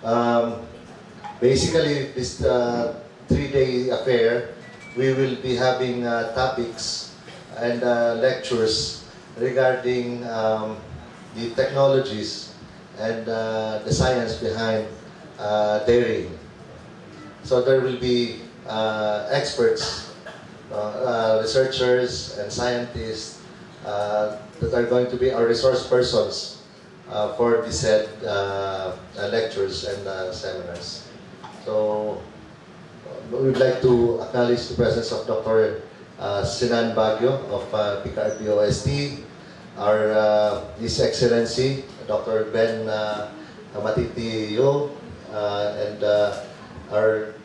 Um, Basically, this 3-day affair, we will be having topics and lectures regarding the technologies and the science behind dairying. So there will be experts, researchers and scientists that are going to be our resource persons for the said lectures and seminars. So we would like to acknowledge the presence of Dr. Sinan Baguio of PCARB-OST, His Excellency Dr. Ben Matitiyo, and our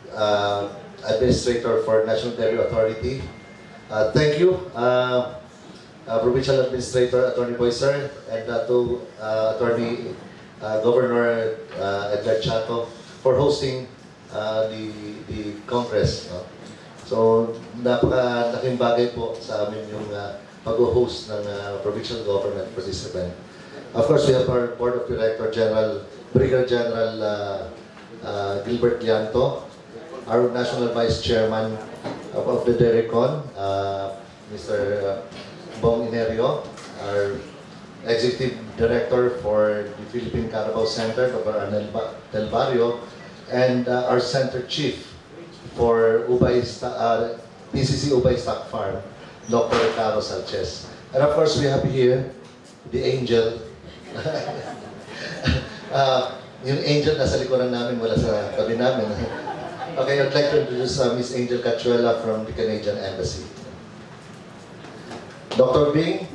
Administrator for National Dairy Authority. Thank you, Provincial Administrator Attorney Boyser, and to Attorney Governor Edgar Chato for hosting the Congress. No? So, napakalaking bagay po sa amin yung pag-host ng provincial government for this event. Of course, we have our Board of Director General, Brigadier General Gilbert Lianto, our National Vice Chairman of the Presscon, Mr. Bong Inerio, our Executive Director for the Philippine Carabao Center, Dr. Arnel Del Barrio, and our Center Chief for PCC Ubay Stock Farm, Dr. Ricardo Sanchez. And of course, we have here the angel. Yung angel nasa likuran namin, wala sa tabi namin. Okay, I'd like to introduce Miss Angel Cachuela from the Canadian Embassy. Dr. Bing,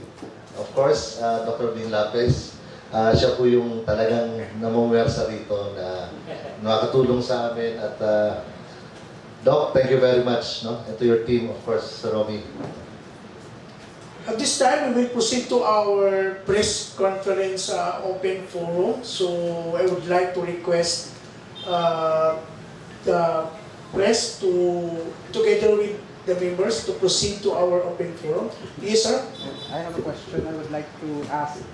of course, Dr. Bing Lapez. Siya po yung talagang namumuwersa rito na nakatulong sa amin. At Doc, thank you very much, no? And to your team, of course, Sir Romy. At this time, we will proceed to our press conference open forum. So I would like to request the press to, together with the members, to proceed to our open forum. Yes, sir? I have a question I would like to ask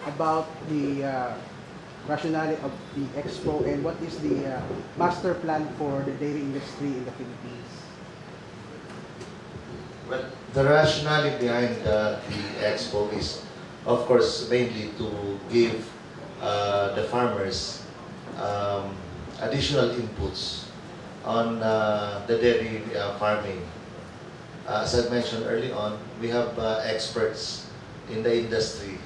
about the rationale of the expo and what is the master plan for the dairy industry in the Philippines? Well, the rationale behind the expo is, of course, mainly to give the farmers additional inputs on the dairy farming. As I mentioned early on, we have experts in the industry,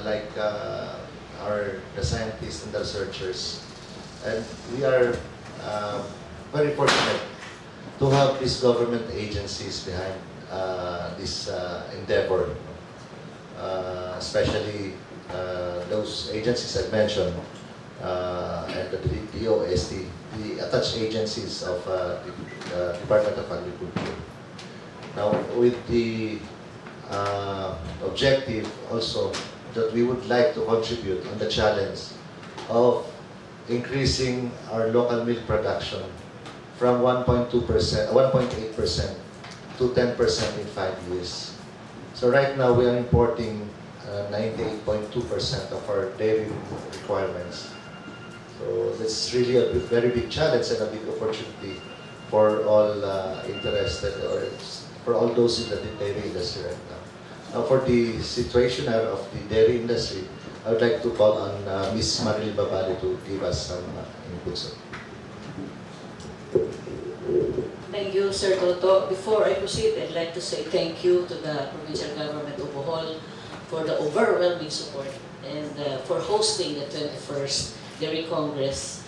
like the scientists and the researchers, and we are very fortunate to have these government agencies behind this endeavor, especially those agencies I mentioned, and the OST, the attached agencies of the Department of Agriculture. Now, with the objective also that we would like to contribute on the challenge of increasing our local milk production from 1.8% to 10% in 5 years. So right now we are importing 98.2% of our dairy requirements. So that's really a very big challenge and a big opportunity for all interested, or for all those in the dairy industry right now. Now for the situation of the dairy industry, I would like to call on Ms. Maril Babali to give us some inputs. Thank you, Sir Toto. Before I proceed, I'd like to say thank you to the provincial government of Bohol for the overwhelming support and for hosting the 21st Dairy Congress.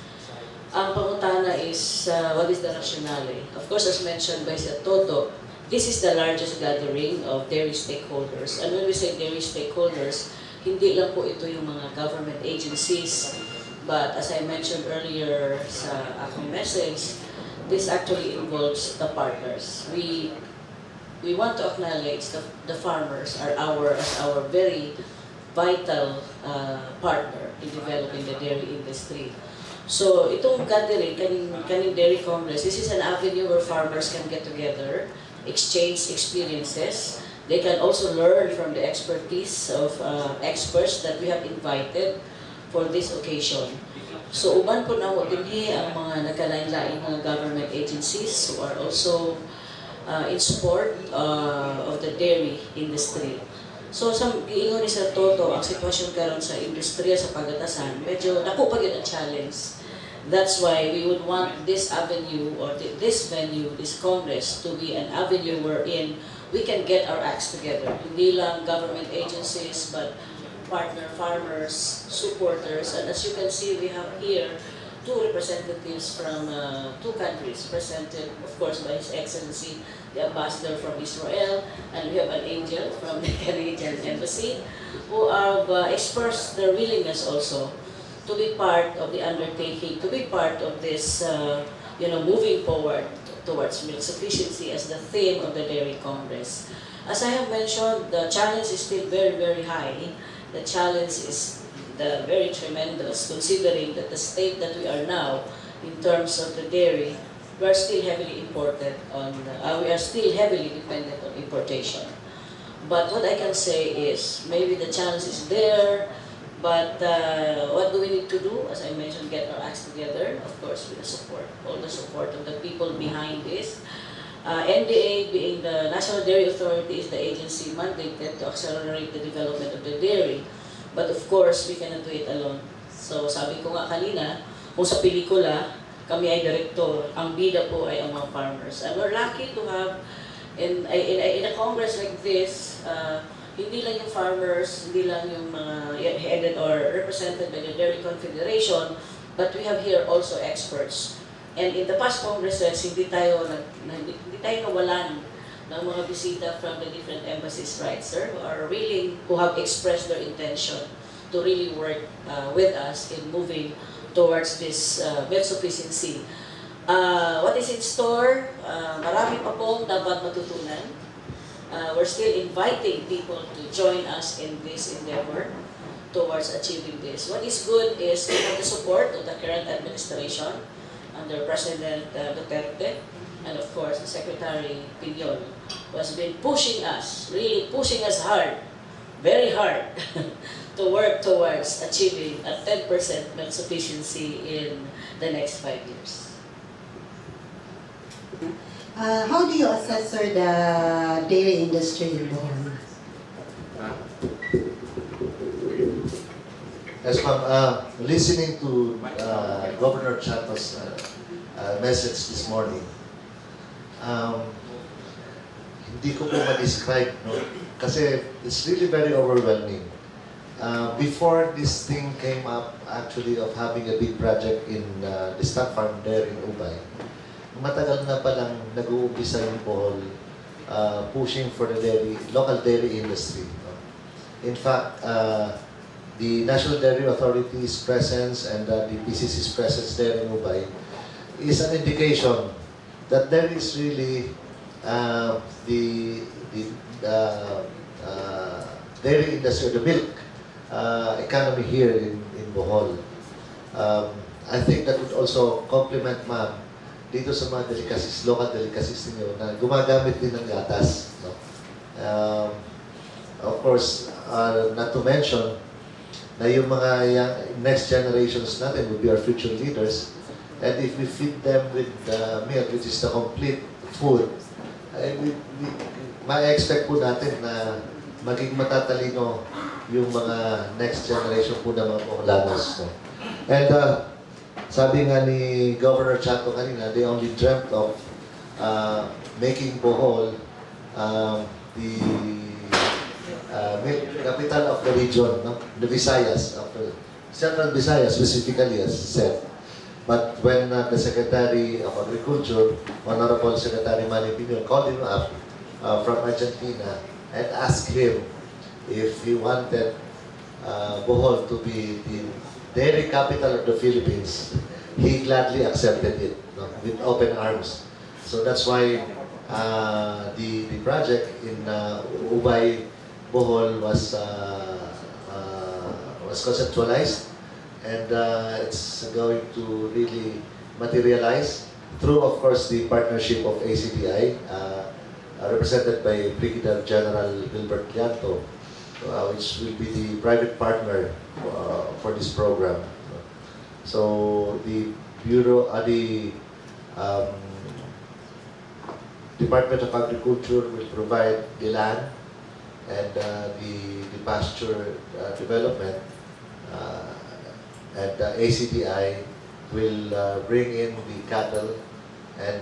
Ang pangutana is, what is the rationale? Of course, as mentioned by Sir Toto, this is the largest gathering of dairy stakeholders. And when we say dairy stakeholders, hindi lang po ito yung mga government agencies. But as I mentioned earlier sa aking message, this actually involves the partners. We want to acknowledge the farmers are our very vital partner in developing the dairy industry. So itong gathering, kaning Dairy Congress, this is an avenue where farmers can get together, exchange experiences. They can also learn from the expertise of experts that we have invited for this occasion. So uban po na dinhi ang mga nagkalain-lain mga government agencies who are also in support of the dairy industry. So sa giingon ni Sir Toto, ang sitwasyon karon sa industriya sa pagatasan, medyo dako pa gyud ang challenge. That's why we would want this avenue or this venue, this Congress, to be an avenue wherein we can get our acts together. Hindi lang government agencies, but partner farmers, supporters, and as you can see, we have here two representatives from two countries, presented, of course, by His Excellency, the Ambassador from Israel, and we have an angel from the Canadian Embassy, who have expressed their willingness also to be part of the undertaking, to be part of this, moving forward towards milk sufficiency as the theme of the Dairy Congress. As I have mentioned, the challenge is still very, very high. The challenge is very tremendous, considering that the state that we are now, in terms of the dairy, we are still heavily we are still heavily dependent on importation. But what I can say is, maybe the challenge is there, but what do we need to do? As I mentioned, get our acts together, of course, with the support, all the support of the people behind this. NDA, being the National Dairy Authority, is the agency mandated to accelerate the development of the dairy. But of course, we cannot do it alone. So sabi ko nga kanina, kung sa pelikula, kami ay direktor, ang bida po ay ang mga farmers. And we're lucky to have, in a Congress like this, hindi lang yung farmers, hindi lang yung mga headed or represented by the Dairy Confederation, but we have here also experts. And in the past congresses, hindi tayo nawalan ng mga bisita from the different embassies, right, sir, who have expressed their intention to really work with us in moving towards this milk sufficiency. What is in store? Marami pa pong dapat matutunan. We're still inviting people to join us in this endeavor towards achieving this. What is good is we have the support of the current administration under President Duterte, and of course the Secretary Piñol, who has been pushing us, really pushing us hard, very hard, to work towards achieving a 10% milk sufficiency in the next 5 years. How do you assess, sir, the dairy industry in Bohol? Yes, ma'am. Listening to Governor Chato's message this morning, hindi ko po ma-describe, no? Kasi it's really very overwhelming. Before this thing came up, actually, of having a big project in the stock farm there in Ubay, matagal na palang nag-uumpisa yung Bohol pushing for the local dairy industry. No? In fact, the National Dairy Authority's presence and the PCC's presence there in Ubay is an indication that there is really the dairy industry, the milk economy here in Bohol. I think that would also complement, ma'am, dito sa mga delicacies, local delicacies ninyo na gumagamit din ng gatas. No? Of course, not to mention na yung mga next generations natin will be our future leaders. And if we feed them with milk, which is the complete food, ma-expect po natin na maging matatalino yung mga next generation po ng mga Boholanos. No? And sabi nga ni Governor Chato kanina, they only dreamt of making Bohol the capital of the region, no? The Visayas, of the Central Visayas specifically, as said. But when the Secretary of Agriculture, Honorable Secretary Manny Piñol, called him up from Argentina and asked him if he wanted Bohol to be the dairy capital of the Philippines, he gladly accepted it, no, with open arms. So that's why the project in Ubay, Bohol was conceptualized, and it's going to really materialize through, of course, the partnership of ACDI, represented by Brigadier General Gilbert Lianto, which will be the private partner for this program. So the Bureau, the um, Department of Agriculture will provide the land and the pasture development, and ACDI will bring in the cattle and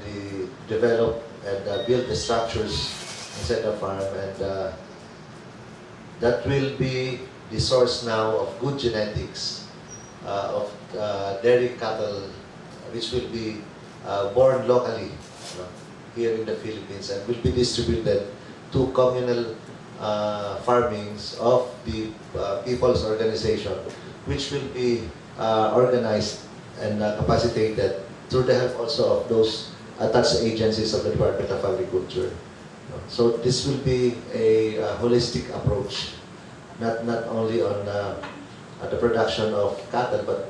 develop and build the structures inside the farm, and that will be the source now of good genetics of dairy cattle, which will be born locally here in the Philippines and will be distributed to communal farmings of the people's organization, which will be organized and capacitated through the help also of those attached agencies of the Department of Agriculture. So this will be a holistic approach, not only on the production of cattle, but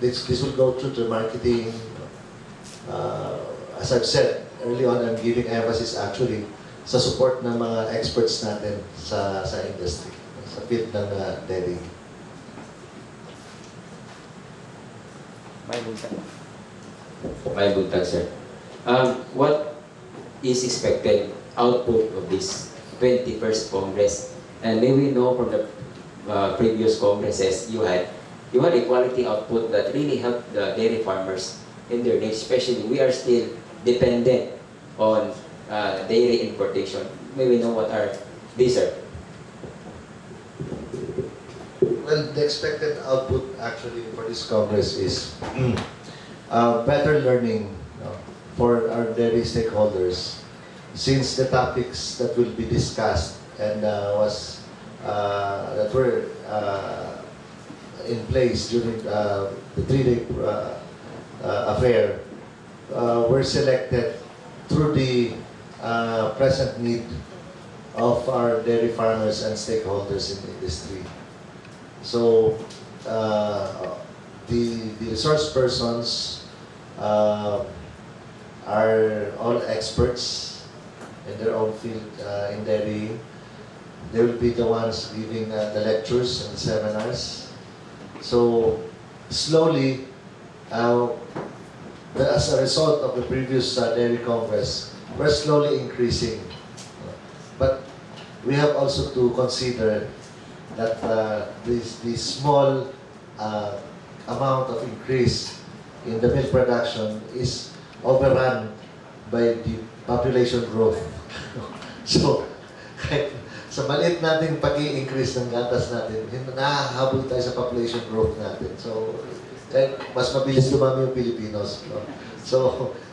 this will go through the marketing. As I've said early on, I'm giving emphasis actually sa support ng mga experts natin sa industry, sa field ng dairy. My buntag, sir. What is expected output of this 21st Congress? And may we know from the previous Congresses you had a quality output that really helped the dairy farmers in their needs. Especially, we are still dependent on dairy importation. May we know what are these, sir? Well, the expected output actually for this Congress is better learning for our dairy stakeholders, since the topics that will be discussed and that were in place during the 3-day affair were selected through the present need of our dairy farmers and stakeholders in the industry. So the resource persons are all experts in their own field in dairy. They will be the ones giving the lectures and seminars. So slowly, as a result of the previous Dairy Congress, we're slowly increasing. But we have also to consider that the small amount of increase in the milk production is overrun by the population growth. So, kahit sa maliit nating pag-i-increase ng gatas natin, nahahabol tayo sa population growth natin. So, mas mabilis dumami yung Pilipinos. No? So,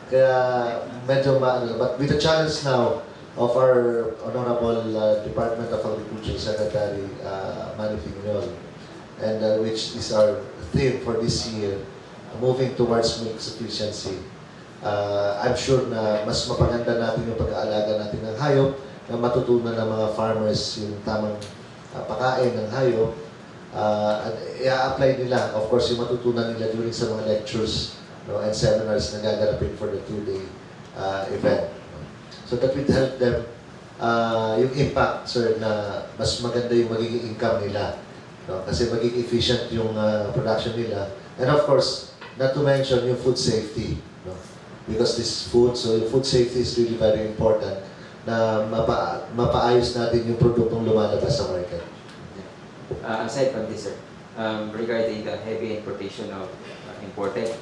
kaya medyo but with the challenge now of our Honorable Department of Agriculture Secretary Manny Pignol, and which is our theme for this year, moving towards milk sufficiency. I'm sure na mas mapaganda natin yung pag-aalaga natin ng hayop, na matutunan ng mga farmers yung tamang pagkain ng hayop, at i-apply nila, of course, yung matutunan nila during sa mga lectures and seminars na gaganapin for the 2-day event. So that will help them, yung impact, sir, na mas maganda yung magiging income nila. No? Kasi magiging efficient yung production nila. And of course, not to mention yung food safety. No? Because this food, so yung food safety is really very important na mapaayos natin yung produktong lumalabas sa market. Aside from this, sir, regarding the heavy importation of imported,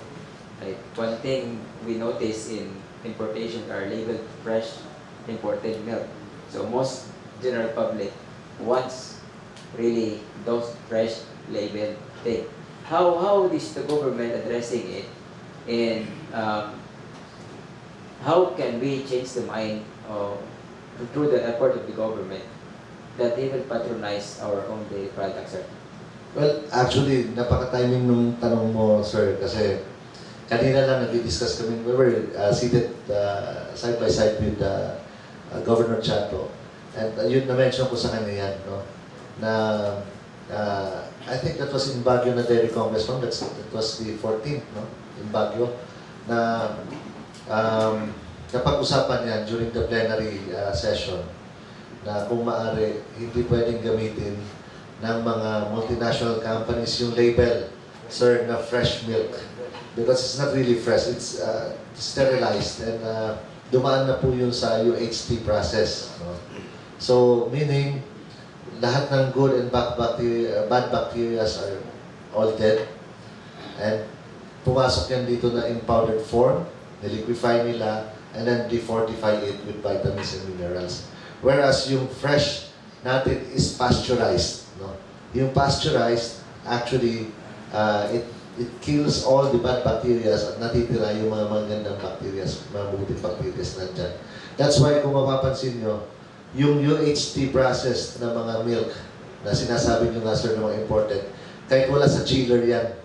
like one thing we notice in importation are labeled fresh imported milk. So most general public wants really those fresh labeled thing. How is the government addressing it, and how can we change the mind through the effort of the government that they will patronize our own dairy products, sir? Well, actually, napaka-timing nung tanong mo, sir, kasi kanina lang nag-discuss kami. We were seated side by side with Governor Chato. And yun na-mention ko sa kanya yan, no? Na I think that was in Baguio na Dairy Congress, no? That was the 14th, no? In Baguio. Na napag-usapan yan during the plenary session na kung maaari, hindi pwedeng gamitin ng mga multinational companies yung label sir, na fresh milk. Because it's not really fresh, it's sterilized and dumaan na po yun sa UHT process. No? So, meaning, lahat ng good and bad bacteria are all dead. And pumasok yan dito na in powdered form, niliquify nila, and then defortify it with vitamins and minerals. Whereas yung fresh natin is pasteurized. No? Yung pasteurized, actually, it kills all the bad bacteria at natitira yung mga magandang bacteria, mga mabuting bacteria nandyan. That's why kung mapapansin nyo, yung UHT process ng mga milk na sinasabi nyo nga sir na mga imported, kahit wala sa chiller yan,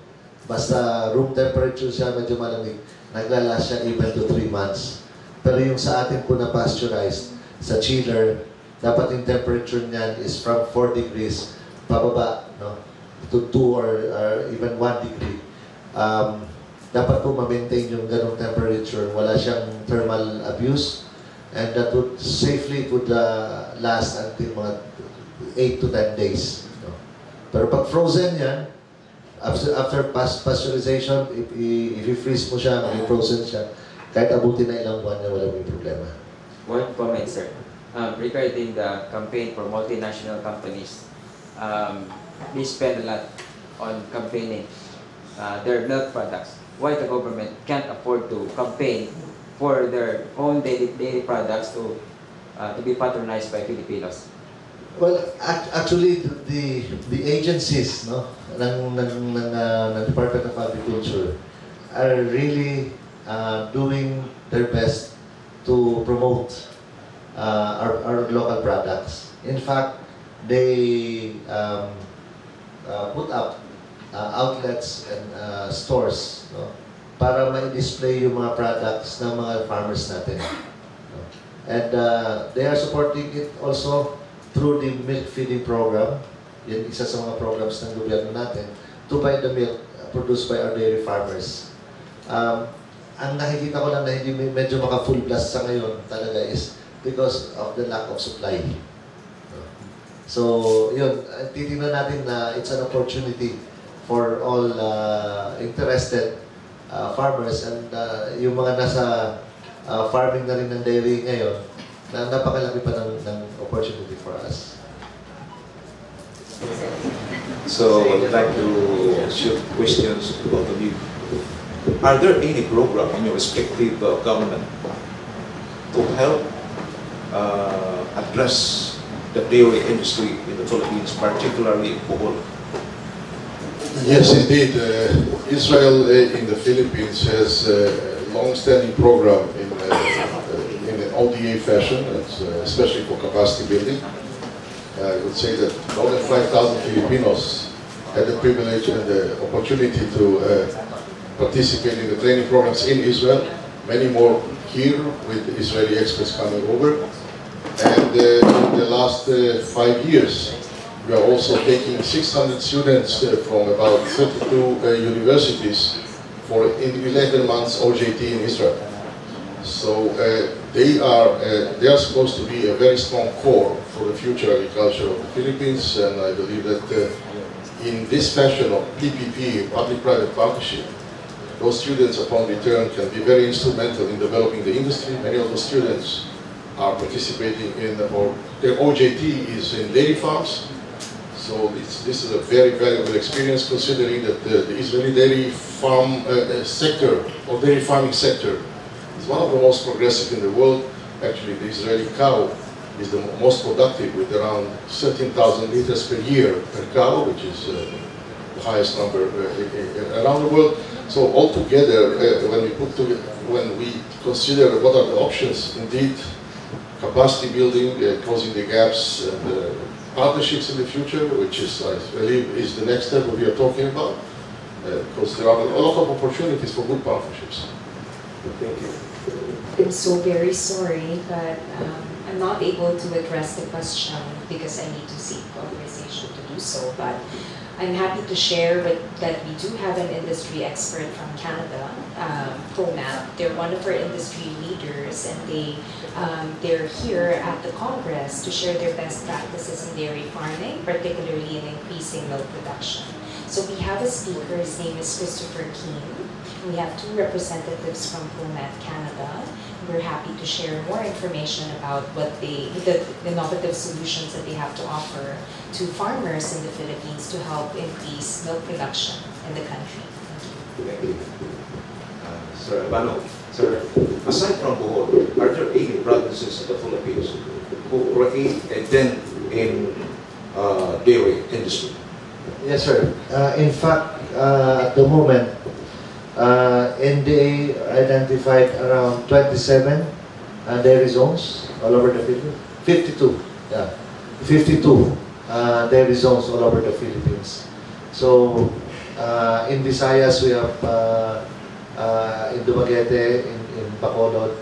basta room temperature siya, medyo malamig, naglalast siya even to 3 months. Pero yung sa atin po na pasteurized, sa chiller, dapat yung temperature niyan is from 4 degrees pababa, no? To 2 or even 1 degree. Dapat po ma-maintain yung ganong temperature. Wala siyang thermal abuse. And that would safely last until mga 8 to 10 days. No? Pero pag frozen yan, after pasteurization, if i-freeze mo siya, i-frozen siya, kahit abutin na ilang buwan niya, wala may problema. One comment, sir. Regarding the campaign for multinational companies, they spend a lot on campaigning their milk products. Why the government can't afford to campaign for their own daily products to be patronized by Filipinos? Well, actually, the agencies, no, ng Department of Agriculture are really doing their best to promote our local products. In fact, they put up outlets and stores, no, para ma-display yung mga products ng mga farmers natin. No? And they are supporting it also through the milk feeding program. Yan isa sa mga programs ng gobyerno natin to buy the milk produced by our dairy farmers. Ang nakikita ko lang na hindi medyo maka-full blast sa ngayon talaga is because of the lack of supply. So, yun, titingnan natin na it's an opportunity for all interested farmers and yung mga nasa farming na rin ng dairy ngayon, na napakalaki pa ng opportunity for us. So I would like to shoot questions to both of you. Are there any program in your respective government to help address the dairy industry in the Philippines, particularly in Bohol? Yes, indeed. Israel in the Philippines has a long-standing program in an ODA fashion, especially for capacity building. I would say that more than 5,000 Filipinos had the privilege and the opportunity to participate in the training programs in Israel. Many more here with the Israeli experts coming over. And in the last 5 years, we are also taking 600 students from about 32 universities for 11 months OJT in Israel. So they are supposed to be a very strong core for the future agriculture of the Philippines, and I believe that in this fashion of PPP, public-private partnership, those students upon return can be very instrumental in developing the industry. Many of the students are participating in, or their OJT is in dairy farms. So this is a very valuable experience, considering that the Israeli dairy farm sector, or dairy farming sector, is one of the most progressive in the world. Actually, the Israeli cow is the most productive, with around 13,000 liters per year per cow, which is the highest number around the world. So altogether, when we consider what are the options, indeed, capacity building, closing the gaps, and partnerships in the future, which is, I believe, is the next step we are talking about, because there are a lot of opportunities for good partnerships. Thank you. I'm so very sorry, but I'm not able to address the question because I need to seek authorization to do so. But I'm happy to share that we do have an industry expert from Canada, ProMap. They're one of our industry leaders, and they're here at the Congress to share their best practices in dairy farming, particularly in increasing milk production. So we have a speaker, his name is Christopher Keane. We have 2 representatives from ProMat Canada. We're happy to share more information about what the innovative solutions that they have to offer to farmers in the Philippines to help increase milk production in the country. Thank you. Sir Albano, sir, aside from Bohol, are there any provinces in the Philippines who create a dent in dairy industry? Yes, sir. In fact, at the moment, NDA identified around 27 dairy zones all over the Philippines. 52, yeah. 52 dairy zones all over the Philippines. So, in Visayas, we have in Dumaguete, in Bacolod,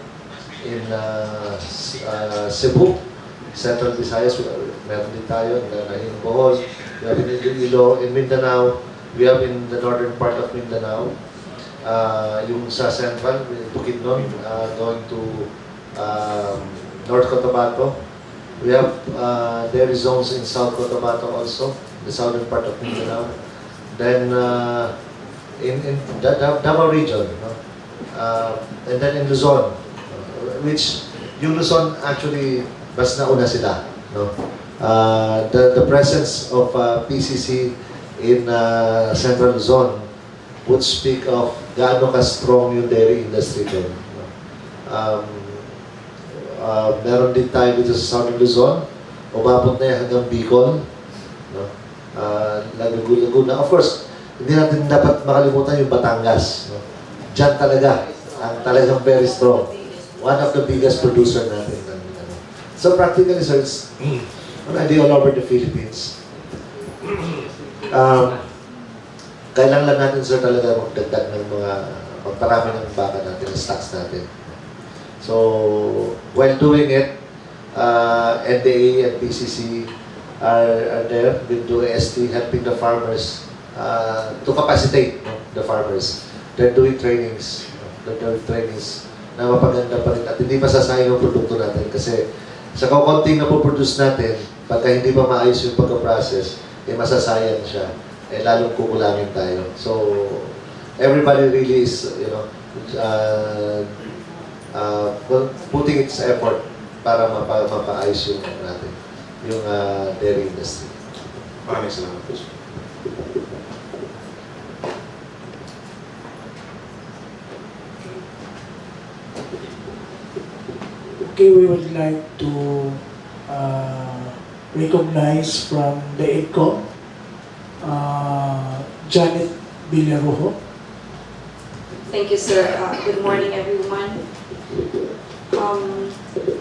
in Cebu, Central Visayas, meron din tayo, in Bohol, we have in Iloilo, in Mindanao, we have in the northern part of Mindanao, yung sa Central, Bukidnon, going to North Cotabato. We have dairy zones in South Cotabato also, the southern part of Mindanao. Then in Davao region, no? And then in Luzon, which yung Luzon actually mas nauna sila, no? The presence of PCC in Central Luzon would speak of gaano ka-strong yung dairy industry doon. No? Meron din tayo dito sa Southern Luzon, umabot na yan hanggang Bicol, no? Laguna. Of course, hindi natin dapat makalimutan yung Batangas. No? Diyan talaga, ang talagang very strong. One of the biggest producer natin. So practically, sir, it's already all over the Philippines. Kailangan lang natin, sir, talaga magdagdag ng mga, magparami ng baka natin, stocks natin. So, while doing it, NDA and PCC are there with DOST helping the farmers to capacitate, no, the farmers. They're doing trainings. They're doing trainings na mapaganda pa rin at hindi masasayang ang produkto natin kasi sa kaunting na po-produce natin, pagka hindi pa maayos yung pagka-process, eh masasayang siya. Eh lalong kukulangin tayo. So, everybody really is, you know, putting its effort para mapaayos yung natin, yung dairy industry. Maraming salamat po. Okay, we would like to recognize from the EDCO, Janet Villarojo. Thank you, sir. Good morning, everyone.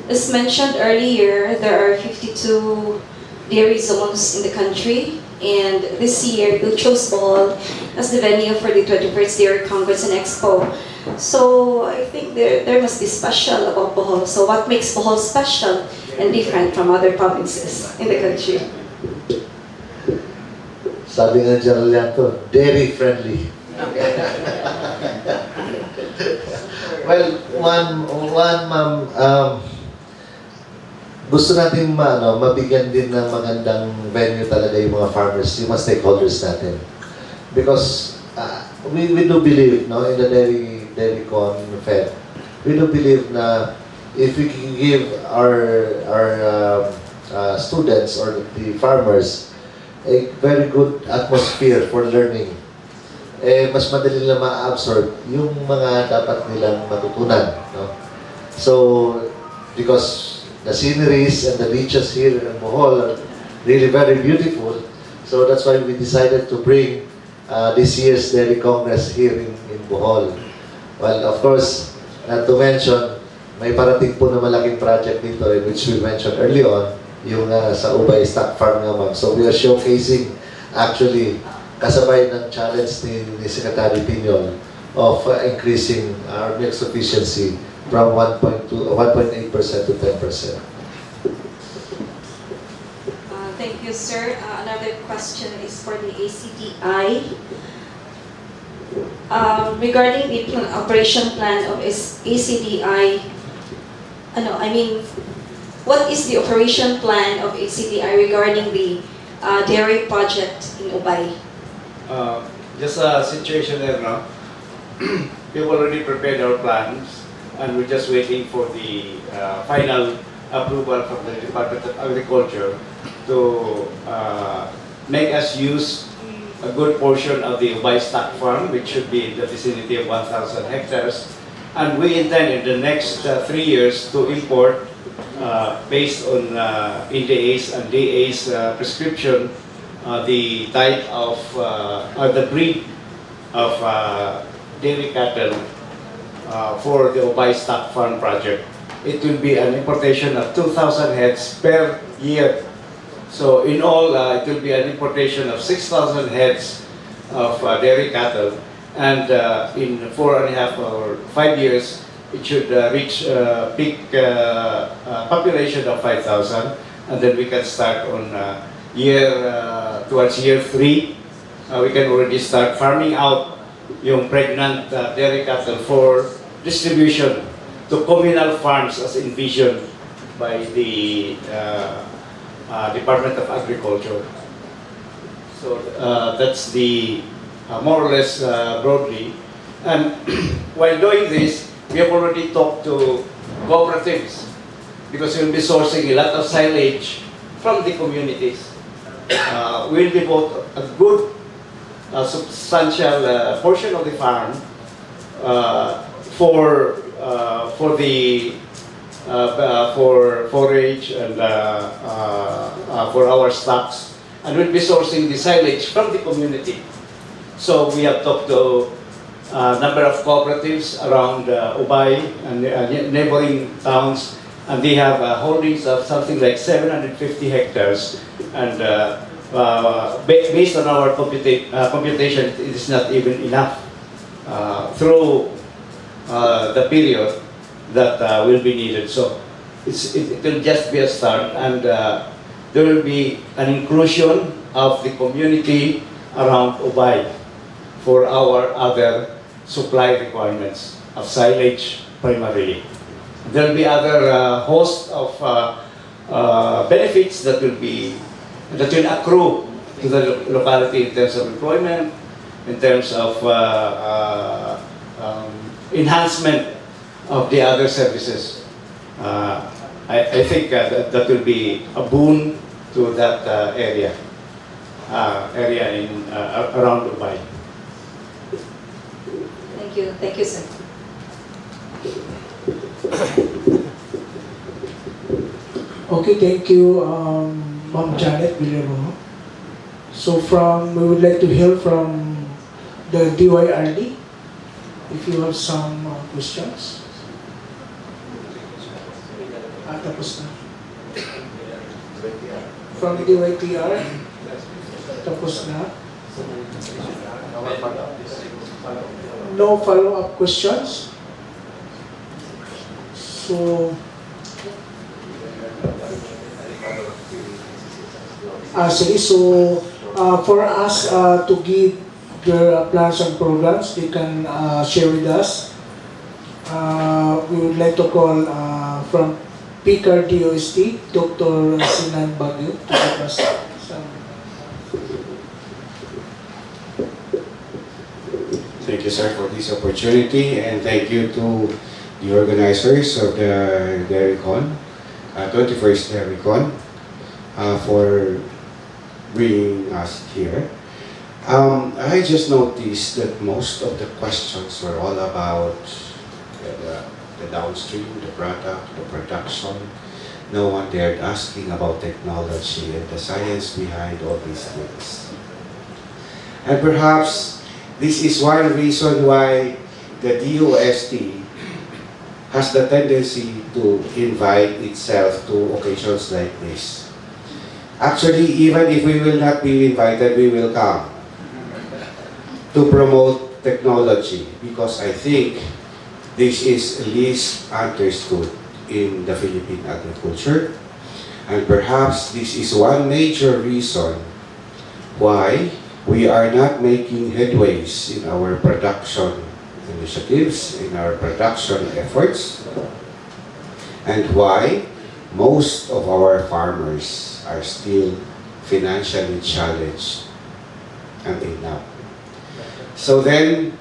As mentioned earlier, there are 52 dairy zones in the country, and this year we chose Bohol as the venue for the 21st Dairy Congress and Expo. So I think there must be special about Bohol. So what makes Bohol special and different from other provinces in the country? Sabi nga General Yanto, dairy friendly. Well, ma'am, gusto natin mabigyan din ng magandang venue talaga yung mga farmers, yung mga stakeholders natin. Because we do believe, no, in the DairyCon Fed, we do believe na if we can give our students or the farmers a very good atmosphere for learning, eh, mas madali nila ma-absorb yung mga dapat nilang matutunan. No? So, because the sceneries and the beaches here in Bohol are really very beautiful, so that's why we decided to bring this year's Dairy Congress here in Bohol. Well, of course, not to mention, may parating po na malaking project dito which we mentioned early on, yung sa Ubay Stock Farm nga, ma'am. So we are showcasing actually kasabay ng challenge ni Secretary Piñol of increasing our milk sufficiency from 1.8% to 10%. Thank you, sir. Another question is for the ACDI. Regarding the operation plan of ACDI, what is the operation plan of ACDI regarding the dairy project in Ubay? Just a situation there now. We've already prepared our plans and we're just waiting for the final approval from the Department of Agriculture to make us use a good portion of the Ubay stock farm, which should be in the vicinity of 1,000 hectares. And we intend in the next 3 years to import, based on NDA's and DA's prescription, the type of, or the breed of dairy cattle for the Ubay stock farm project. It will be an importation of 2,000 heads per year. So in all, it will be an importation of 6,000 heads of dairy cattle, and in 4.5 or 5 years, it should reach peak population of 5,000, and then we can start on towards year 3. We can already start farming out yung pregnant dairy cattle for distribution to communal farms as envisioned by the Department of Agriculture. So that's the more or less broadly. And while doing this, we have already talked to cooperatives because we'll be sourcing a lot of silage from the communities. We'll devote a good substantial portion of the farm for forage and for our stocks, and we'll be sourcing the silage from the community. So we have talked to a number of cooperatives around Ubay and neighboring towns, and they have holdings of something like 750 hectares, and based on our computation, it is not even enough through the period that will be needed. So it will just be a start, and there will be an inclusion of the community around Ubay for our other supply requirements of silage primarily. There will be other host of benefits that will accrue to the locality in terms of employment, in terms of enhancement of the other services. I think that will be a boon to that area in around Ubay. Thank you, sir. Okay, thank you, Ma'am Janet Villaroo. So we would like to hear from the DYRD, if you have some questions. Tapos na. From DYTR, tapos na. No follow-up questions. So, sige, so for us to give their plans and programs, they can share with us. We would like to call from PCAR-DOST, Dr. Sinan Baguio, to give us some. Thank you, sir, for this opportunity, and thank you to the organizers of the DairyCon, 21st DairyCon, for bringing us here. I just noticed that most of the questions were all about the downstream, the product, the production. No one dared asking about technology and the science behind all these things. And perhaps this is one reason why the DOST has the tendency to invite itself to occasions like this. Actually, even if we will not be invited, we will come to promote technology, because I think this is least understood in the Philippine agriculture. And perhaps this is one major reason why we are not making headways in our production initiatives, in our production efforts, and why most of our farmers are still financially challenged until now. So then,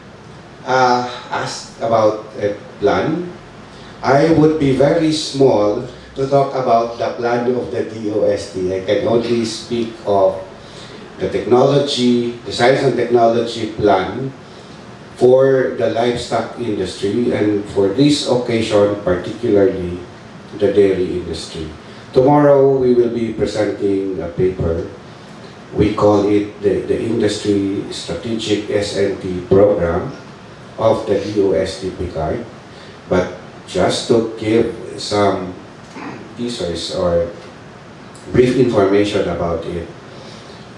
asked about a plan, I would be very small to talk about the plan of the DOST. I can only speak of the technology, the science and technology plan for the livestock industry, and for this occasion, particularly the dairy industry. Tomorrow, we will be presenting a paper. We call it the Industry Strategic SNT Program of the DOST Picard. But just to give some teasers or brief information about it,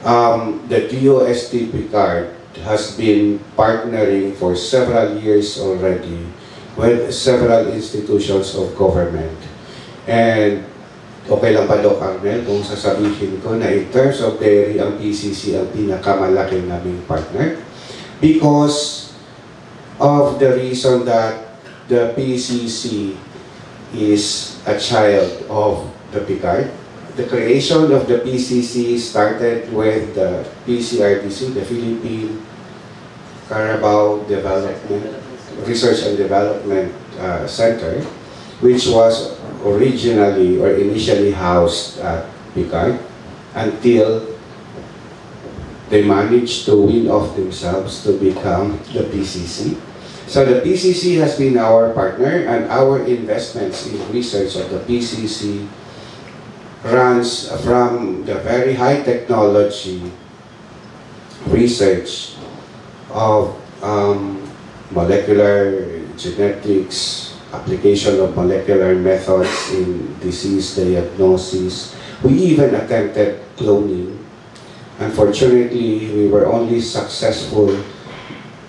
the DOST Picard has been partnering for several years already with several institutions of government. And okay lang ba, Doc Arnel, kung sasabihin ko na in terms of dairy, ang PCC ang pinakamalaki naming partner? Because of the reason that the PCC is a child of the Picard. The creation of the PCC started with the PCRDC, the Philippine Carabao Development Research and Development Center, which was originally or initially housed at Picard until they managed to win off themselves to become the PCC. So the PCC has been our partner, and our investments in research of the PCC runs from the very high technology research of molecular genetics, application of molecular methods in disease diagnosis. We even attempted cloning. Unfortunately, we were only successful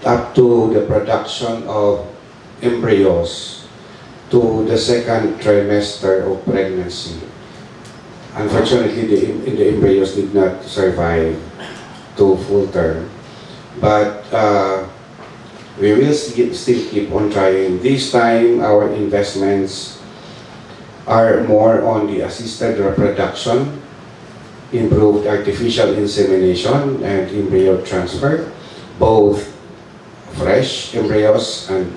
up to the production of embryos to the second trimester of pregnancy. Unfortunately, the embryos did not survive to full term. But we will still keep on trying. This time, our investments are more on the assisted reproduction, improved artificial insemination, and embryo transfer, both fresh embryos and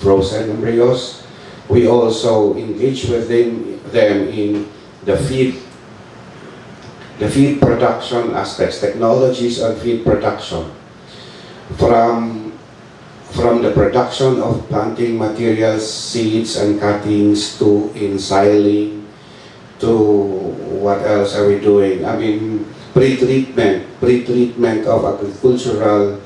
frozen embryos. We also engage with them in the feed production aspects, technologies on feed production, from the production of planting materials, seeds and cuttings, to ensiling, to what else are we doing? I mean, pre-treatment of agricultural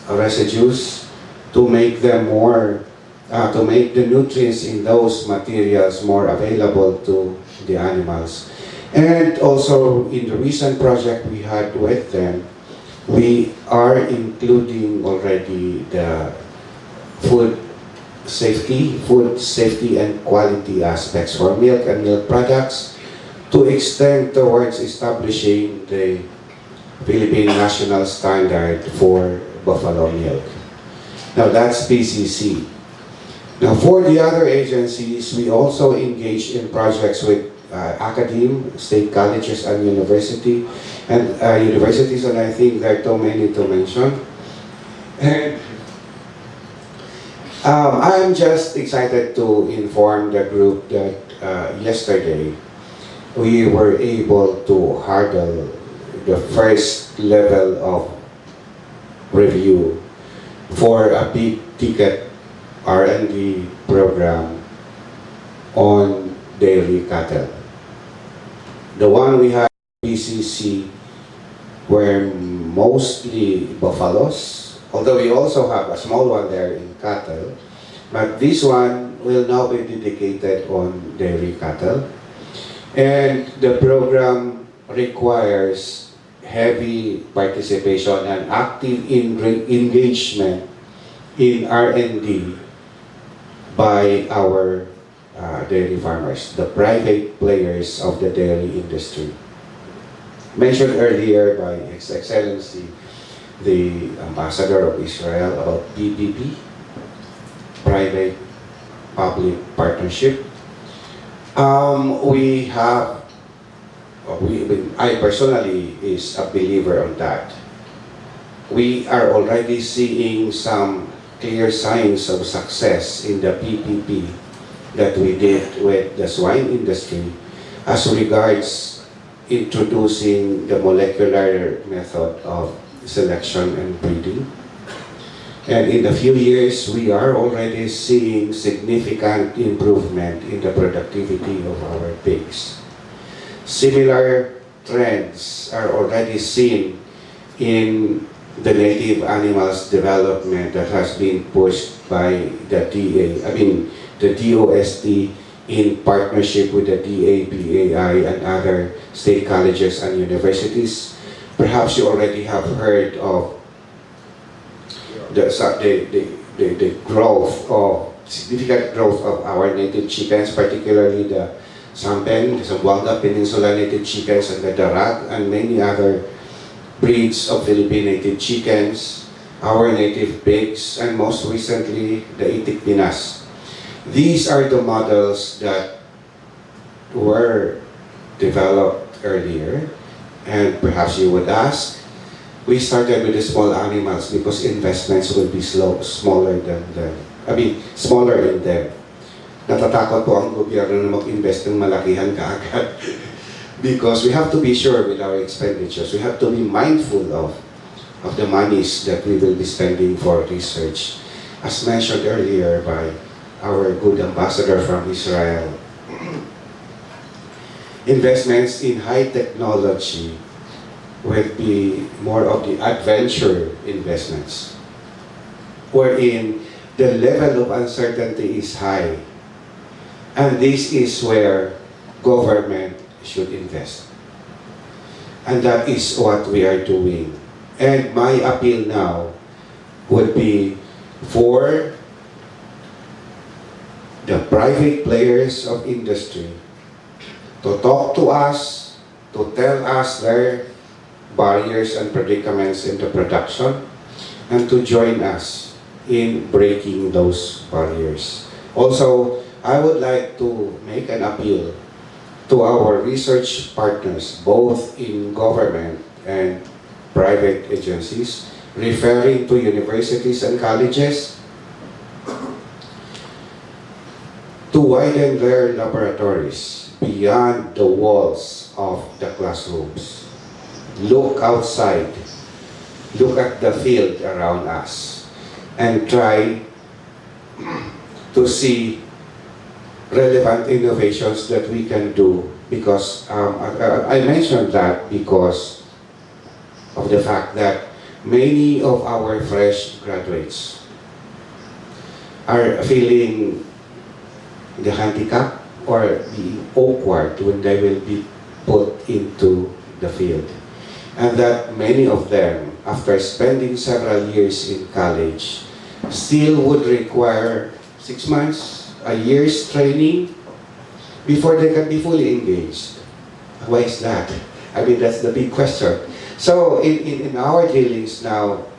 residues to make them more, to make the nutrients in those materials more available to the animals. And also, in the recent project we had with them, we are including already the food safety and quality aspects for milk and milk products, to extend towards establishing the Philippine national standard for buffalo milk. Now that's PCC. Now for the other agencies, we also engage in projects with academe, state colleges and universities, and I think there are too many to mention. And I'm just excited to inform the group that yesterday we were able to hurdle the first level of review for a big ticket R&D program on dairy cattle. The one we had PCC were mostly buffaloes, although we also have a small one there in cattle, but this one will now be dedicated on dairy cattle. And the program requires heavy participation and active engagement in R&D by our dairy farmers, the private players of the dairy industry. Mentioned earlier by His Excellency, the Ambassador of Israel, about PPP, private-public partnership. I personally is a believer on that. we are already seeing some clear signs of success in the PPP that we did with the swine industry as regards introducing the molecular method of selection and breeding. And in a few years, we are already seeing significant improvement in the productivity of our pigs. Similar trends are already seen in the native animals development that has been pushed by the the DOST in partnership with the DABAI and other state colleges and universities. Perhaps you already have heard of the growth of significant growth of our native chickens, particularly the Sampen, the Zamboanga Peninsula native chickens, and the Darat, and many other breeds of Philippine native chickens, our native pigs, and most recently, the Itik Pinas. These are the models that were developed earlier, and perhaps you would ask, we started with the small animals because investments will be smaller than them. Smaller in them. Natatakot po ang gobyerno na mag-invest ng malakihan kaagad. Because we have to be sure with our expenditures. We have to be mindful of the monies that we will be spending for research. As mentioned earlier by our good ambassador from Israel, investments in high technology will be more of the adventure investments, wherein the level of uncertainty is high. And this is where government should invest. And that is what we are doing. And my appeal now would be for the private players of industry to talk to us, to tell us their barriers and predicaments in the production, and to join us in breaking those barriers. Also, I would like to make an appeal to our research partners, both in government and private agencies, referring to universities and colleges, to widen their laboratories beyond the walls of the classrooms. Look outside, look at the field around us, and try to see relevant innovations that we can do, because I mentioned that because of the fact that many of our fresh graduates are feeling the handicap or being awkward when they will be put into the field. And that many of them, after spending several years in college, still would require 6 months, a year's training before they can be fully engaged. Why is that? That's the big question. So in our dealings now,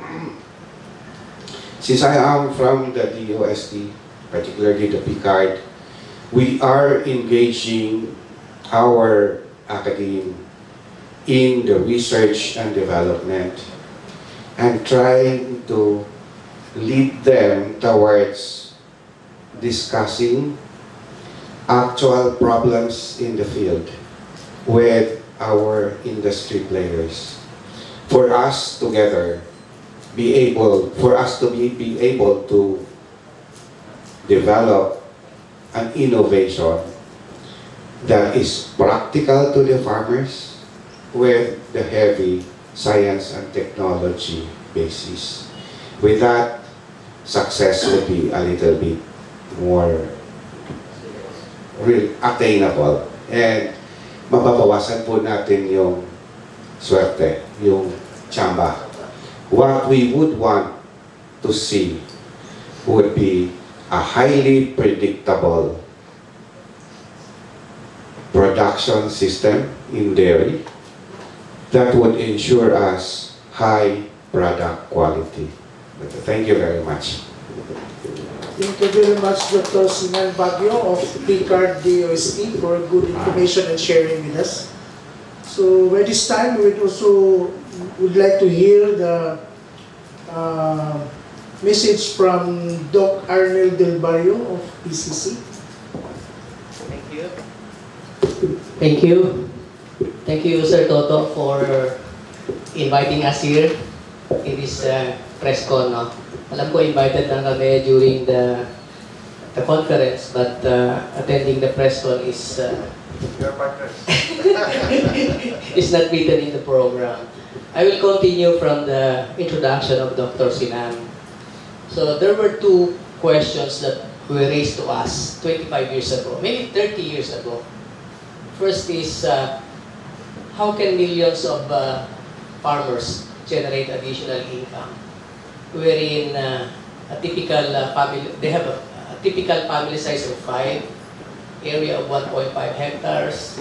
since I am from the DOST, particularly the PCARD, we are engaging our academe in the research and development and trying to lead them towards discussing actual problems in the field with our industry players, for us together to be able to develop an innovation that is practical to the farmers with the heavy science and technology basis. With that, success will be a little bit more real attainable, and mababawasan po natin yung swerte, yung tsamba. What we would want to see would be a highly predictable production system in dairy that would ensure us high product quality. Thank you very much. Thank you very much, Dr. Sinan Baguio of PCARD DOST, for good information and sharing with us. So by this time, we would like to hear the message from Doc Arnel Del Barrio of PCC. Thank you. Thank you. Thank you, Sir Toto, for inviting us here in this Presscon. No? Alam ko invited lang kami during the conference, but attending the Presscon is Your partners. is not written in the program. I will continue from the introduction of Dr. Sinan. So there were two questions that were raised to us 25 years ago, maybe 30 years ago. First is, how can millions of farmers generate additional income? Wherein a typical family, they have a typical family size of 5, area of 1.5 hectares,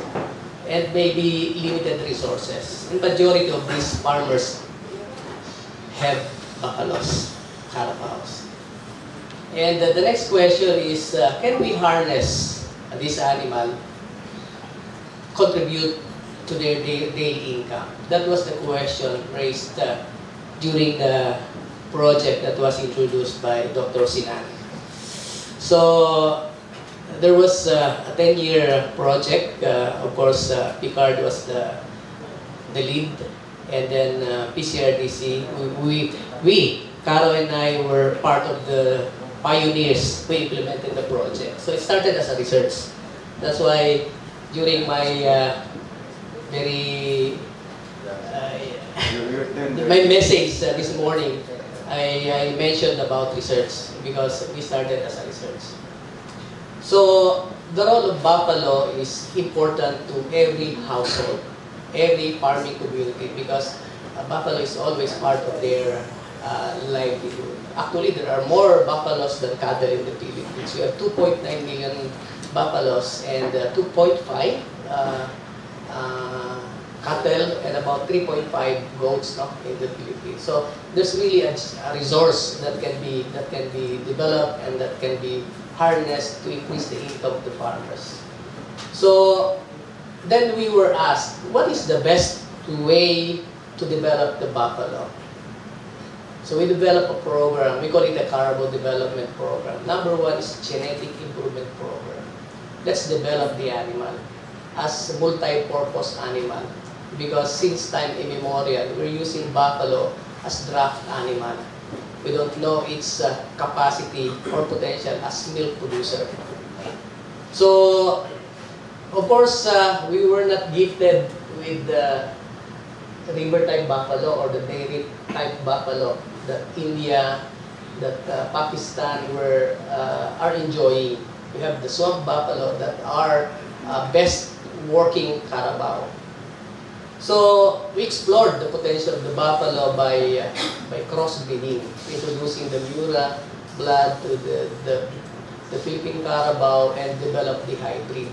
and maybe limited resources. And majority of these farmers have buffaloes, carabaos. And the next question is, can we harness this animal, contribute to their daily income? That was the question raised during the project that was introduced by Dr. Sinan. So there was a 10-year project. Of course, Picard was the lead, and then PCRDC. We, Caro and I, were part of the pioneers who implemented the project. So it started as a research. That's why during my my message this morning, I mentioned about research because we started as a research. So the role of buffalo is important to every household, every farming community, because buffalo is always part of their livelihood. Actually, there are more buffaloes than cattle in the Philippines. We have 2.9 million buffaloes and 2.5 cattle and about 3.5 goats in the Philippines. So there's really a resource that can be developed and that can be harnessed to increase the income of the farmers. So then we were asked, what is the best way to develop the buffalo? So we developed a program, we call it a Carabo Development Program. Number one is Genetic Improvement Program. Let's develop the animal as a multi-purpose animal, because since time immemorial, we're using buffalo as draft animal. We don't know its capacity or potential as milk producer. So, of course, we were not gifted with the river type buffalo or the dairy type buffalo that India, that Pakistan are enjoying. We have the swamp buffalo that are best working carabao. So we explored the potential of the buffalo by crossbreeding, introducing the Mura blood to the Philippine carabao and develop the hybrid.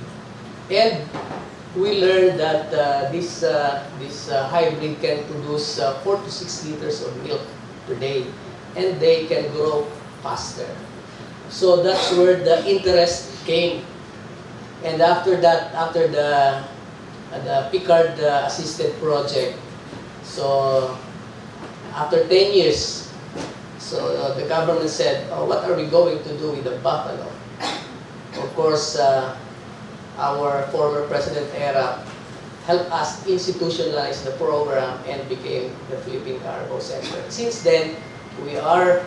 And we learned that this hybrid can produce 4 to 6 liters of milk per day, and they can grow faster. So that's where the interest came. And after that, after the Picard assisted project, so after 10 years, so the government said, oh, what are we going to do with the buffalo? Of course, our former President Era helped us institutionalize the program and became the Philippine Carabao Center. Since then, we are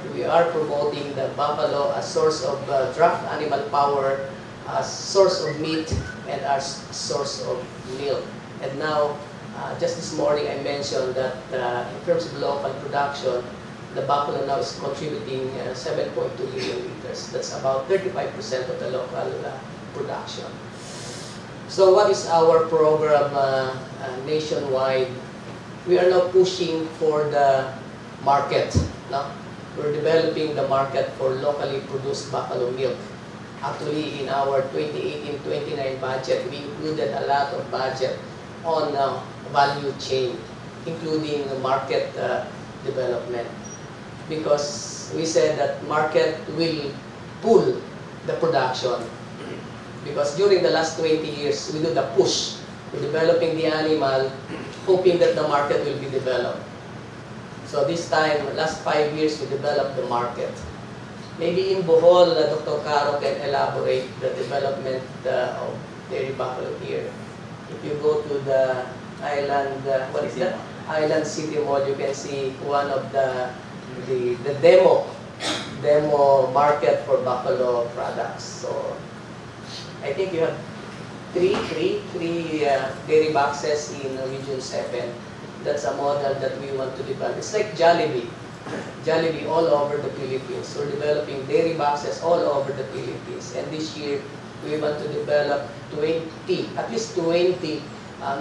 promoting the buffalo as source of draft animal power, as source of meat, and as source of milk. And now, just this morning I mentioned that in terms of local production, the buffalo now is contributing 7.2 million liters. That's about 35% of the local production. So what is our program nationwide? We are now pushing for the market. No? We're developing the market for locally produced buffalo milk. Actually, in our 2018-29 budget, we included a lot of budget on value chain, including market development. Because we said that market will pull the production. Because during the last 20 years, we do the push to developing the animal, hoping that the market will be developed. So this time, last 5 years, we developed the market. Maybe in Bohol, Dr. Caro can elaborate the development of dairy buffalo here. If you go to the island, what is that? Island City Mall, you can see one of the demo market for buffalo products. So I think you have three dairy boxes in Region 7. That's a model that we want to develop. It's like Jollibee all over the Philippines. We're developing dairy boxes all over the Philippines. And this year, we want to develop at least 20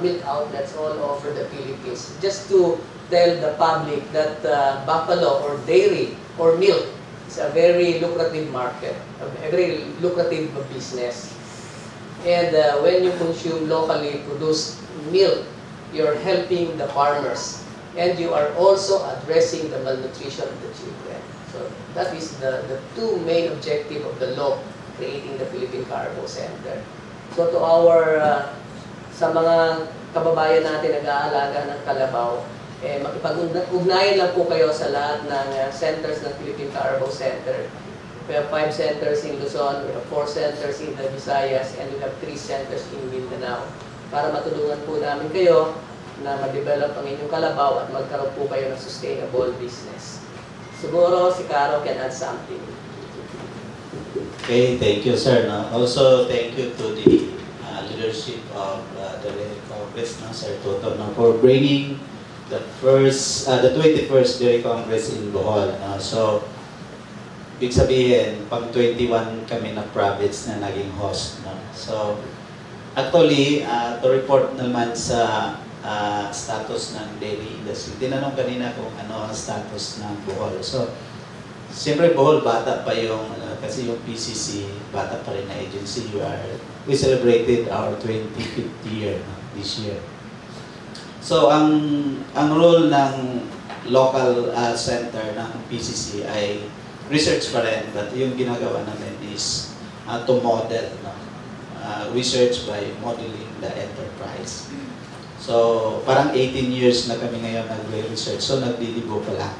milk outlets all over the Philippines. Just to tell the public that buffalo or dairy or milk is a very lucrative market, a very lucrative business. And when you consume locally produced milk, you're helping the farmers. And you are also addressing the malnutrition of the children. So that is the two main objective of the law, creating the Philippine Carbo Center. So to our, sa mga kababayan natin nag-aalaga ng kalabaw, makipag-ugnayan lang po kayo sa lahat ng centers ng Philippine Carbo Center. We have 5 centers in Luzon, we have 4 centers in the Visayas, and we have 3 centers in Mindanao. Para matulungan po namin kayo na ma-develop ang inyong kalabaw at magkaroon po kayo ng sustainable business. Siguro si Caro can add something. Okay, thank you, sir. No? Also, thank you to the leadership of the Dairy Congress, no, Sir Toto, no, for bringing the 21st Dairy Congress in Bohol. No? So, ibig sabihin, pang 21 kami na province na naging host. No? So, actually, to report naman sa status ng dairy industry. Tinanong kanina kung ano ang status ng Bohol. So, siyempre Bohol, bata pa yung, kasi yung PCC, bata pa rin na agency. We celebrated our 25th year this year. So, ang role ng local center ng PCC ay research pa rin. But yung ginagawa namin is to model, no? Research by modeling the enterprise. So, parang 18 years na kami ngayon nagre-research. So, nagdilibo pa lang.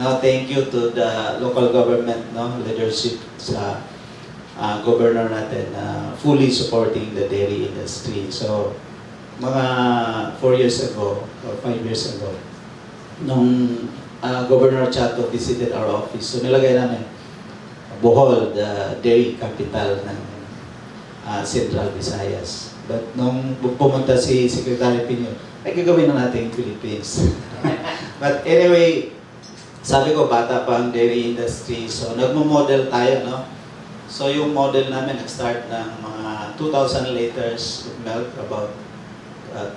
Now, thank you to the local government, no, leadership sa governor natin fully supporting the dairy industry. So, mga 4 years ago or 5 years ago, nung Governor Chato visited our office, so nilagay namin Bohol, the dairy capital ng Central Visayas. But nung pumunta si Secretary Pino, ay gagawin na natin Philippines. But anyway, sabi ko, bata pa ang dairy industry. So, nagmo-model tayo, no? So, yung model namin, nag-start ng mga 2,000 liters of milk, about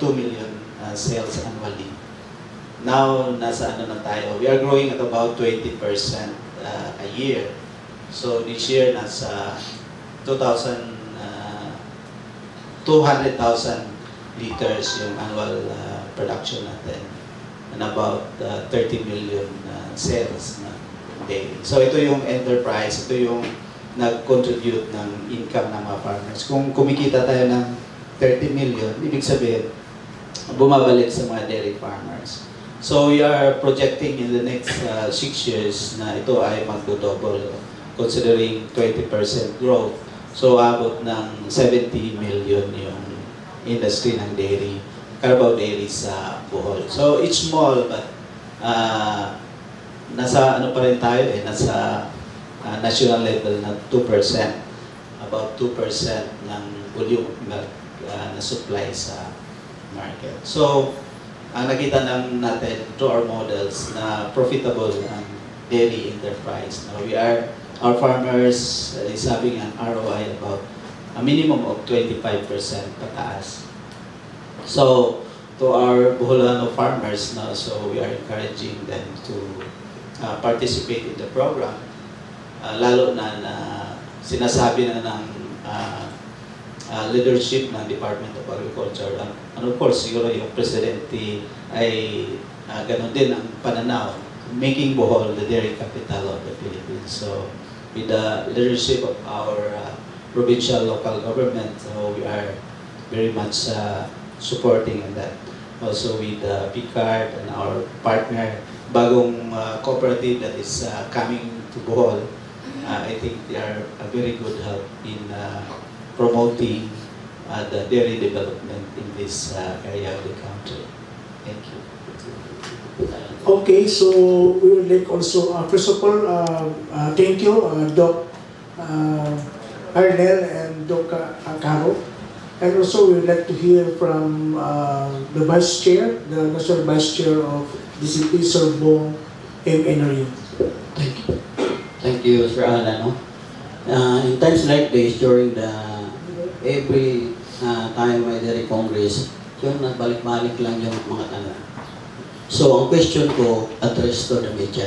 2 million sales annually. Now, nasa ano na tayo? We are growing at about 20% a year. So, this year, nasa 200,000 liters yung annual production natin, and about 30 million sales na daily. So ito yung enterprise, ito yung nag-contribute ng income ng mga farmers. Kung kumikita tayo ng 30 million, ibig sabihin, bumabalik sa mga dairy farmers. So we are projecting in the next 6 years na ito ay magdo-double, considering 20% growth. So, abot ng 70 million yung industry ng dairy, Carabao Dairy sa Bohol. So, it's small, but nasa ano pa rin tayo nasa national level na 2%. About 2% ng volume of milk na supply sa market. So, ang nakita natin through our models na profitable ang dairy enterprise. Now, our farmers is having an ROI about a minimum of 25% pataas. So, to our Boholano farmers now, so we are encouraging them to participate in the program. Lalo na sinasabi na ng leadership ng Department of Agriculture. And of course, siguro yung Presidente ay ganun din ang pananaw, making Bohol the dairy capital of the Philippines. So, with the leadership of our provincial local government, so we are very much supporting in that. Also with PCARD and our partner bagong cooperative that is coming to Bohol. I think they are a very good help in promoting the dairy development in this area of the country. Thank you. Okay, so we would like also, first of all, thank you, Doc Arnel and Doc Caro. And also we would like to hear from the Vice Chair, the National Vice Chair of DCP, Sir Bong M. Enario. Thank you. Thank you, Sir Alan. In times like this, during the every time may dairy congress, yung nagbalik-balik lang yung mga tanong. So, ang question ko, address to the media.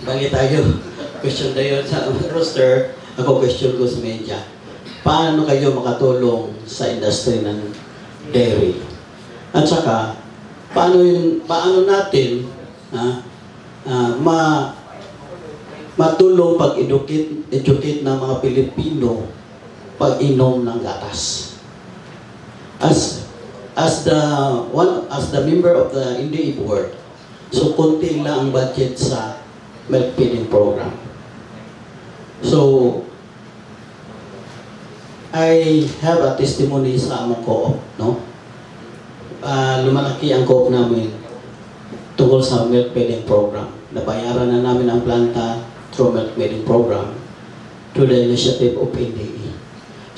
Bagi tayo, question tayo sa roster, ako question ko sa media. Paano kayo makatulong sa industry ng dairy? At saka, paano natin matulong pag-educate ng mga Pilipino pag-inom ng gatas. As the member of the NDA board, so konti lang ang budget sa milk feeding program. So I have a testimony sa among co-op, no? Lumalaki ang co-op namin tungkol sa milk feeding program. Nabayaran na namin ang planta through milk feeding program to the initiative of NDA.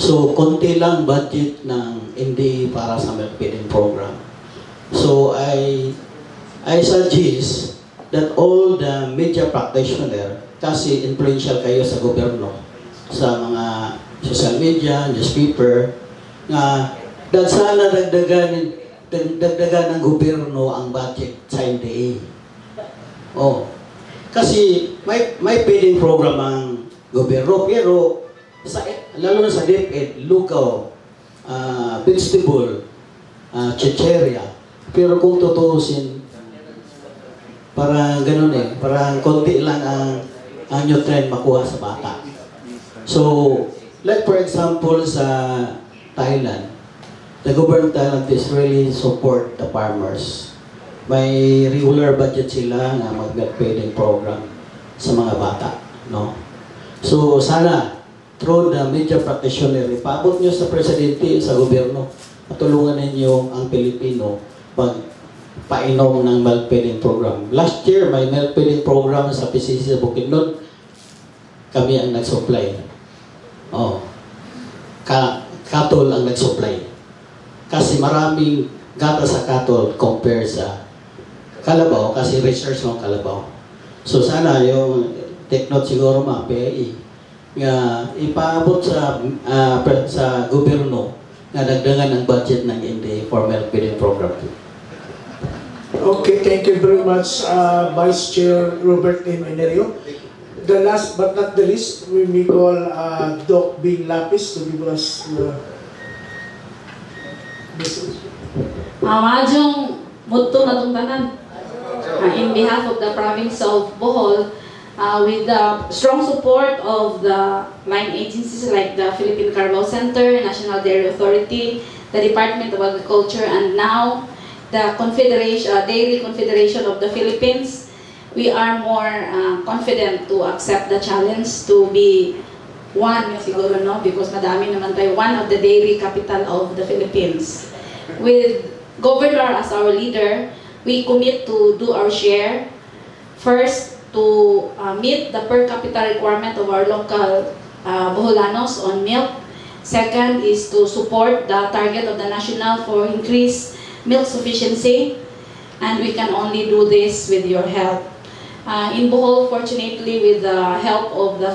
So, konti lang budget ng NDA para sa milk feeding program. So, I suggest that all the media practitioner, kasi influential kayo sa gobyerno, sa mga social media, newspaper, nga sana dagdagan ng gobyerno ang budget sa NDA. Kasi may feeding program ang gobyerno, pero lalo na sa DepEd, lugaw, vegetable, chicheria. Pero kung tutuusin, parang ganun parang konti lang ang nutrient makuha sa bata. So, like for example sa Thailand, the government of Thailand is really support the farmers. May regular budget sila na mag-milk feeding program sa mga bata, no? So, sana through the media practitioner, ipaabot nyo sa presidente, sa gobyerno, at tulungan ninyo ang Pilipino pag painom ng milk feeding program. Last year, may milk feeding program sa PCC sa Bukidnon. Kami ang nag-supply. Cattle ang nag-supply. Kasi maraming gata sa cattle compare sa kalabaw, kasi research ng kalabaw. So sana yung take note siguro mga PAE, nga ipaabot sa gobyerno na dagdagan ang budget ng NDA for milk feeding program. Okay, thank you very much, Vice Chair Robert M. Enario. The last but not the least, we may call Doc Bing Lapis to give us the message. Majong mudto na itong tanan. In behalf of the province of Bohol, with the strong support of the line agencies like the Philippine Carabao Center, National Dairy Authority, the Department of Agriculture, and now the Dairy Confederation of the Philippines, we are more confident to accept the challenge to be one, siguro, no? Because madami naman tayo, one of the dairy capital of the Philippines. With Governor as our leader, we commit to do our share. First, to meet the per capita requirement of our local Boholanos on milk. Second is to support the target of the national for increased milk sufficiency. And we can only do this with your help. In Bohol, fortunately, with the help of the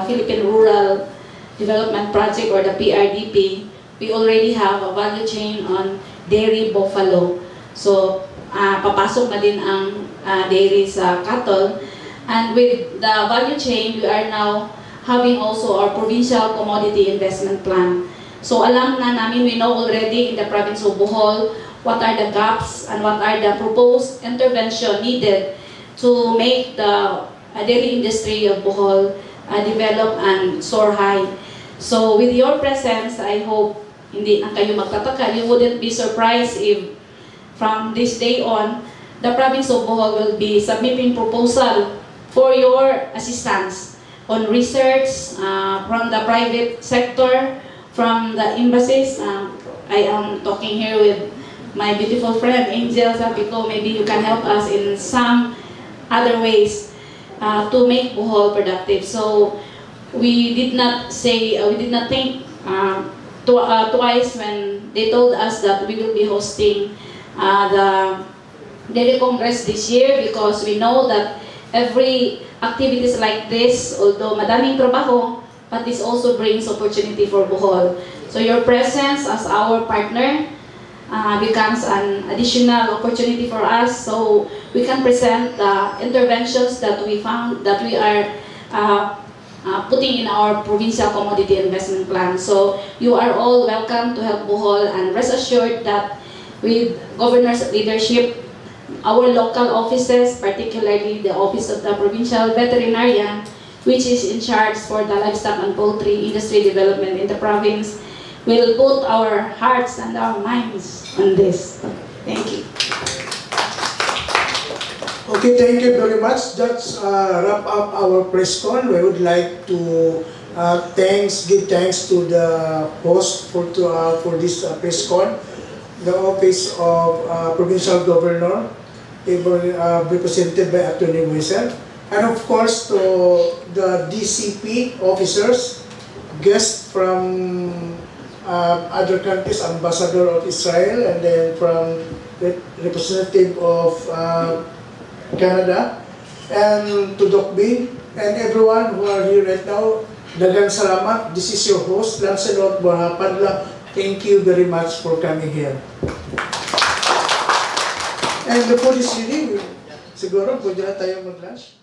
Philippine Rural Development Project or the PRDP, we already have a value chain on dairy buffalo. So, papasok na din ang dairy sa cattle. And with the value chain, we are now having also our provincial commodity investment plan. So, alam na namin, we know already in the province of Bohol what are the gaps and what are the proposed intervention needed to make the dairy industry of Bohol develop and soar high. So with your presence, I hope hindi na kayo magtataka. You wouldn't be surprised if from this day on, the province of Bohol will be submitting proposal for your assistance on research from the private sector, from the embassies. I am talking here with my beautiful friend Angel Sapico. Maybe you can help us in some other ways to make Bohol productive. So we did not think twice when they told us that we will be hosting the Dairy Congress this year, because we know that every activities like this, although madaming trabaho, but this also brings opportunity for Bohol. So your presence as our partner becomes an additional opportunity for us, so we can present the interventions that we found that we are putting in our provincial commodity investment plan. So you are all welcome to help Bohol, and rest assured that with Governor's leadership, our local offices, particularly the Office of the Provincial Veterinarian, which is in charge for the livestock and poultry industry development in the province, will put our hearts and our minds on this. Thank you. Okay, thank you very much. That's wrap up our Presscon. We would like to give thanks to the host for this Presscon, the Office of Provincial Governor, represented by Attorney Moisel, and of course to the DCP officers, guests from other countries, Ambassador of Israel, and then from representative of Canada, and to Doc B, and everyone who are here right now. Daghang salamat. This is your host, Lancelot Borja. Thank you very much for coming here. And the food is ready. Siguro, pwede na tayo mag-lunch.